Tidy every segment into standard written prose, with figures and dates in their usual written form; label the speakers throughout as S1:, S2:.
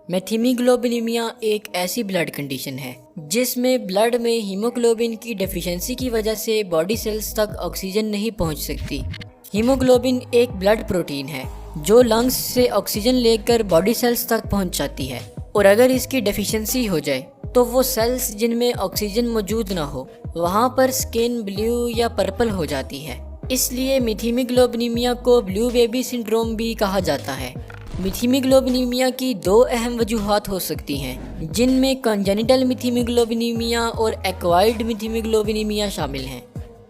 S1: मेथिमीग्लोबिनीमिया एक ऐसी blood condition है जिसमें ब्लड में हीमोग्लोबिन की डेफिशिएंसी की वजह से बॉडी सेल्स तक ऑक्सीजन नहीं पहुंच सकती। हीमोग्लोबिन एक ब्लड प्रोटीन है जो लंग्स से ऑक्सीजन लेकर बॉडी सेल्स तक पहुंच जाती है, और अगर इसकी डेफिशिएंसी हो जाए तो वो सेल्स जिनमें ऑक्सीजन मौजूद ना हो वहाँ पर स्किन ब्लू या पर्पल हो जाती है। इसलिए मेथिमीग्लोबिनीमिया को ब्लू बेबी सिंड्रोम भी कहा जाता है। मेथिमीग्लोबिनीमिया की दो अहम वजूहात हो सकती हैं, जिनमें कॉन्जेनिटल मेथिमीग्लोबिनीमिया और एक्वायर्ड मेथिमीग्लोबिनीमिया शामिल हैं।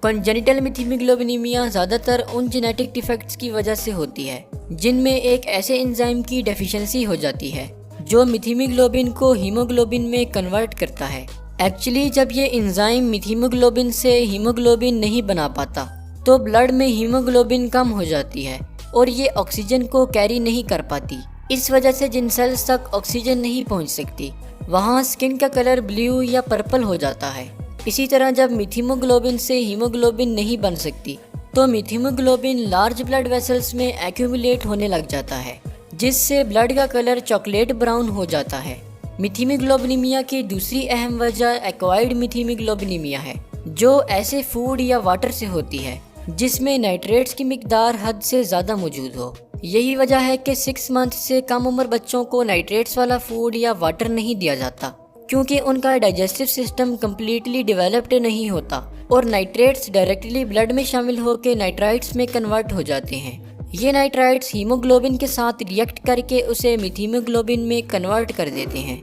S1: कॉन्जेनिटल मेथिमीग्लोबिनीमिया ज़्यादातर उन जेनेटिक डिफेक्ट्स की वजह से होती है जिनमें एक ऐसे एंजाइम की डेफिशिएंसी हो जाती है जो मेथिमीग्लोबिन को हीमोग्लोबिन में कन्वर्ट करता है। एक्चुअली जब ये एंजाइम मेथिमीग्लोबिन से हीमोग्लोबिन नहीं बना पाता तो ब्लड में हीमोग्लोबिन कम हो जाती है और ये ऑक्सीजन को कैरी नहीं कर पाती। इस वजह से जिन सेल्स तक ऑक्सीजन नहीं पहुंच सकती वहाँ स्किन का कलर ब्लू या पर्पल हो जाता है। इसी तरह जब मेथिमोग्लोबिन से हीमोग्लोबिन नहीं बन सकती तो मेथिमोग्लोबिन लार्ज ब्लड वेसल्स में एक्यूमुलेट होने लग जाता है, जिससे ब्लड का कलर चॉकलेट ब्राउन हो जाता है। मेथिमीग्लोबिनीमिया की दूसरी अहम वजह एक्वायर्ड मेथिमीग्लोबिनीमिया है, जो ऐसे फूड या वाटर से होती है जिसमें नाइट्रेट्स की मिकदार हद से ज़्यादा मौजूद हो। यही वजह है कि 6 मंथ से कम उम्र बच्चों को नाइट्रेट्स वाला फूड या वाटर नहीं दिया जाता, क्योंकि उनका डाइजेस्टिव सिस्टम कम्प्लीटली डेवलप्ड नहीं होता और नाइट्रेट्स डायरेक्टली ब्लड में शामिल होकर नाइट्राइट्स में कन्वर्ट हो जाते हैं। ये नाइट्राइट्स हीमोग्लोबिन के साथ रिएक्ट करके उसे मेथिमीग्लोबिन में कन्वर्ट कर देते हैं।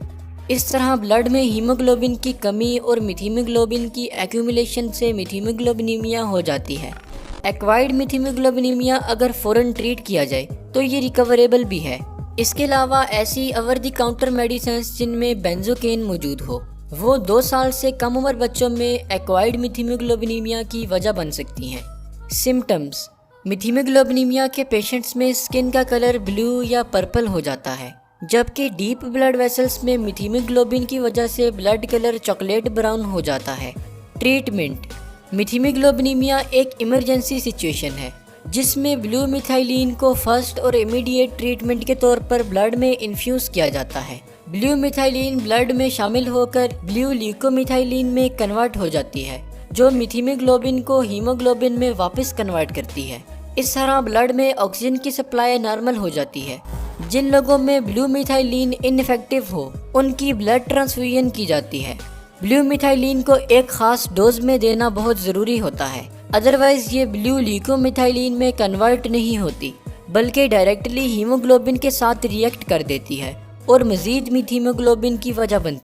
S1: इस तरह ब्लड में हीमोग्लोबिन की कमी और मेथिमीग्लोबिन की एक्यूमुलेशन से मेथिमीग्लोबिनीमिया हो जाती है। एक्वायर्ड मेथिमीग्लोबिनीमिया अगर फ़ौरन ट्रीट किया जाए तो ये रिकवरेबल भी है। इसके अलावा ऐसी ओवर द काउंटर मेडिसिन जिनमें बेंजोकेन मौजूद हो वो 2 साल से कम उम्र बच्चों में एक्वायर्ड मेथिमीग्लोबिनीमिया की वजह बन सकती हैं। सिम्टम्स: मेथिमीग्लोबिनीमिया के पेशेंट्स में स्किन का कलर ब्लू या पर्पल हो जाता है, जबकि डीप ब्लड वेसल्स में मेथिमीग्लोबिन की वजह से ब्लड कलर चॉकलेट ब्राउन हो जाता है। ट्रीटमेंट: मेथिमीग्लोबिनीमिया एक इमरजेंसी सिचुएशन है जिसमें ब्लू मिथाइलिन को फर्स्ट और इमीडिएट ट्रीटमेंट के तौर पर ब्लड में इन्फ्यूज किया जाता है। ब्लू मिथाइलिन ब्लड में शामिल होकर ब्लू ल्यूकोमिथाइलिन में कन्वर्ट हो जाती है, जो मेथिमीग्लोबिन को हीमोग्लोबिन में वापस कन्वर्ट करती है। इस तरह ब्लड में ऑक्सीजन की सप्लाई नॉर्मल हो जाती है। जिन लोगों में ब्लू मिथाइलिन इनफेक्टिव हो उनकी ब्लड ट्रांसफ्यूजन की जाती है। ब्लू मिथाइलिन को एक खास डोज में देना बहुत ज़रूरी होता है, अदरवाइज ये ब्लू ल्यूकोमिथाइलिन में कन्वर्ट नहीं होती बल्कि डायरेक्टली हीमोग्लोबिन के साथ रिएक्ट कर देती है और मज़ीद मेथिमीग्लोबिन की वजह बनती है।